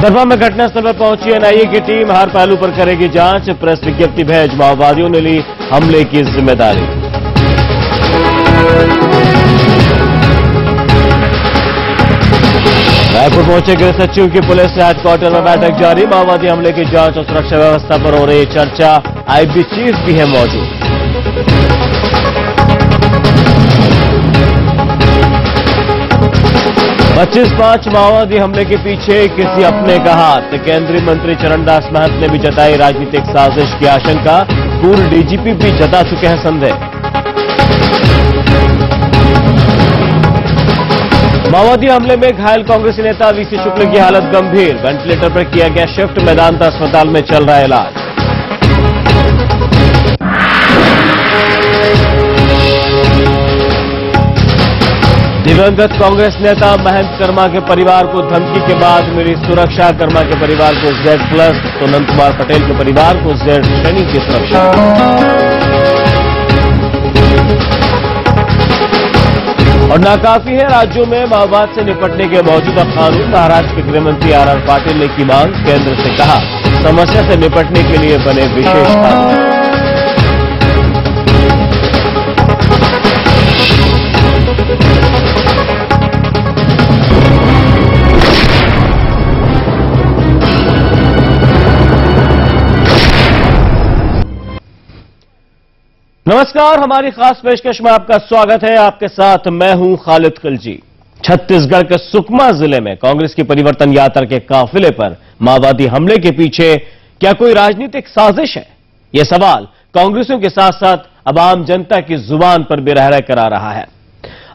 दरभंगा में घटनास्थल पर पहुंची एनआईए की टीम हर पहलू पर करेगी जांच। प्रेस विज्ञप्ति भेज माओवादियों ने ली हमले की जिम्मेदारी। रायपुर पहुंचे गृह सचिव की पुलिस हेडक्वार्टर में बैठक जारी। माओवादी हमले की जांच और सुरक्षा व्यवस्था पर हो रही चर्चा। आईबी चीफ भी है मौजूद। 25/5 माओवादी हमले के पीछे किसी अपने का हाथ। केंद्रीय मंत्री चरणदास महंत ने भी जताई राजनीतिक साजिश की आशंका। पूर्व डीजीपी भी जता चुके हैं संदेह। माओवादी हमले में घायल कांग्रेसी नेता वीसी शुक्ल की हालत गंभीर। वेंटिलेटर पर किया गया शिफ्ट। मेदांता अस्पताल में चल रहा है इलाज। दिवंगत कांग्रेस नेता महंत कर्मा के परिवार को धमकी के बाद मिली सुरक्षा। कर्मा के परिवार को Z+ तो नंद कुमार पटेल के परिवार को Z श्रेणी की सुरक्षा। और नाकाफी है राज्यों में माओवाद से निपटने के मौजूदा कानून। महाराष्ट्र के गृह मंत्री RR पाटिल ने की मांग। केंद्र से कहा समस्या से निपटने के लिए बने विशेष कानून। नमस्कार, हमारी खास पेशकश में आपका स्वागत है। आपके साथ मैं हूं खालिद खिलजी। छत्तीसगढ़ के सुकमा जिले में कांग्रेस की परिवर्तन यात्रा के काफिले पर माओवादी हमले के पीछे क्या कोई राजनीतिक साजिश है? यह सवाल कांग्रेसियों के साथ साथ अब आम जनता की जुबान पर भी रह कर आ रहा है।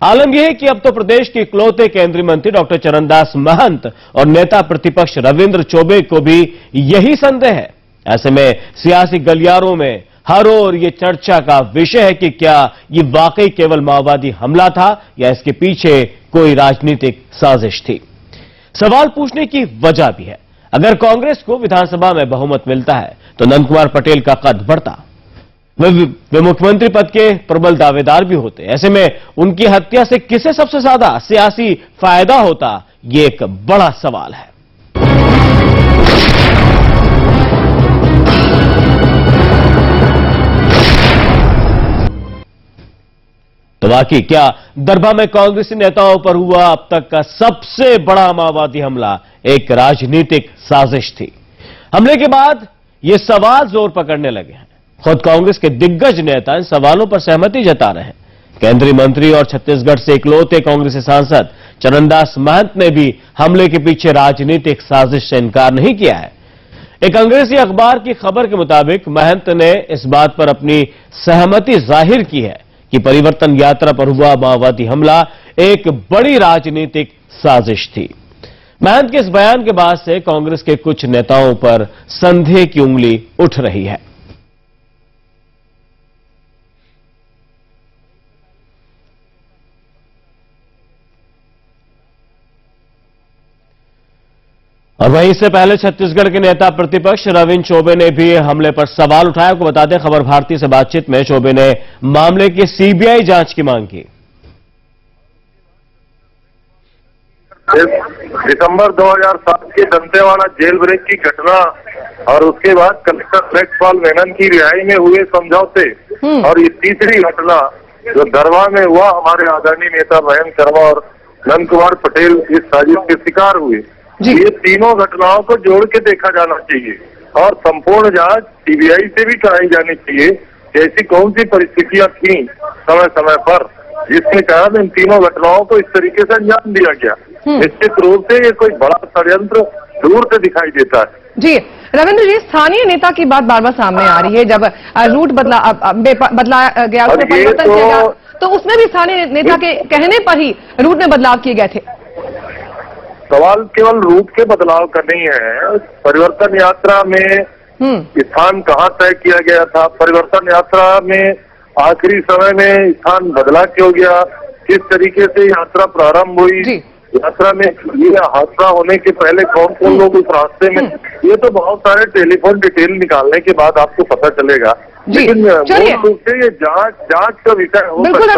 आलम यह है कि अब तो प्रदेश के इकलौते केंद्रीय मंत्री डॉक्टर चरणदास महंत और नेता प्रतिपक्ष रविंद्र चौबे को भी यही संदेह है। ऐसे में सियासी गलियारों में हर ओर ये चर्चा का विषय है कि क्या ये वाकई केवल माओवादी हमला था या इसके पीछे कोई राजनीतिक साजिश थी। सवाल पूछने की वजह भी है। अगर कांग्रेस को विधानसभा में बहुमत मिलता है तो नंद कुमार पटेल का कद बढ़ता। वे मुख्यमंत्री पद के प्रबल दावेदार भी होते। ऐसे में उनकी हत्या से किसे सबसे ज्यादा सियासी फायदा होता, ये एक बड़ा सवाल है। तो वाकई क्या दरभंगा में कांग्रेसी नेताओं पर हुआ अब तक का सबसे बड़ा माओवादी हमला एक राजनीतिक साजिश थी? हमले के बाद ये सवाल जोर पकड़ने लगे हैं। खुद कांग्रेस के दिग्गज नेता इन सवालों पर सहमति जता रहे हैं। केंद्रीय मंत्री और छत्तीसगढ़ से इकलौते कांग्रेसी सांसद चरणदास महंत ने भी हमले के पीछे राजनीतिक साजिश से इनकार नहीं किया है। एक अंग्रेजी अखबार की खबर के मुताबिक महंत ने इस बात पर अपनी सहमति जाहिर की है कि परिवर्तन यात्रा पर हुआ माओवादी हमला एक बड़ी राजनीतिक साजिश थी। महंत के इस बयान के बाद से कांग्रेस के कुछ नेताओं पर संदेह की उंगली उठ रही है। और वहीं से पहले छत्तीसगढ़ के नेता प्रतिपक्ष रविंद्र चौबे ने भी हमले पर सवाल उठाया। आपको बता दें, खबर भारती से बातचीत में चौबे ने मामले की सीबीआई जांच की मांग की। दिसंबर 2007 के दंतेवाड़ा जेल ब्रेक की घटना और उसके बाद कलेक्टर लेखपाल मेनन की रिहाई में हुए समझौते और ये तीसरी घटना जो दरभंगा में हुआ, हमारे आदरणीय नेता महंत कर्मा और नंद कुमार पटेल इस साजिश के शिकार हुए। ये तीनों घटनाओं को जोड़ के देखा जाना चाहिए और संपूर्ण जांच सीबीआई से भी कराई जानी चाहिए कि ऐसी कौन सी परिस्थितियां थी समय समय पर जिसके कारण इन तीनों घटनाओं को इस तरीके से अंजाम दिया गया। निश्चित रूप से ये कोई बड़ा षड्यंत्र दूर से दिखाई देता है। जी रविंद्र जी, स्थानीय नेता की बात बार बार सामने आ रही है। जब रूट बदला गया, उसमें परिवर्तन किया गया, तो उसमें भी स्थानीय नेता के कहने पर ही रूट में बदलाव किए गए थे। सवाल केवल रूट के बदलाव का नहीं है। परिवर्तन यात्रा में स्थान कहाँ तय किया गया था, परिवर्तन यात्रा में आखिरी समय में स्थान बदला क्यों गया, किस तरीके से यात्रा प्रारंभ हुई, यात्रा में ये हादसा होने के पहले कौन कौन लोग उस रास्ते में, ये तो बहुत सारे टेलीफोन डिटेल निकालने के बाद आपको पता चलेगा। लेकिन मूल रूप से ये जांच का विषय हो सकता है।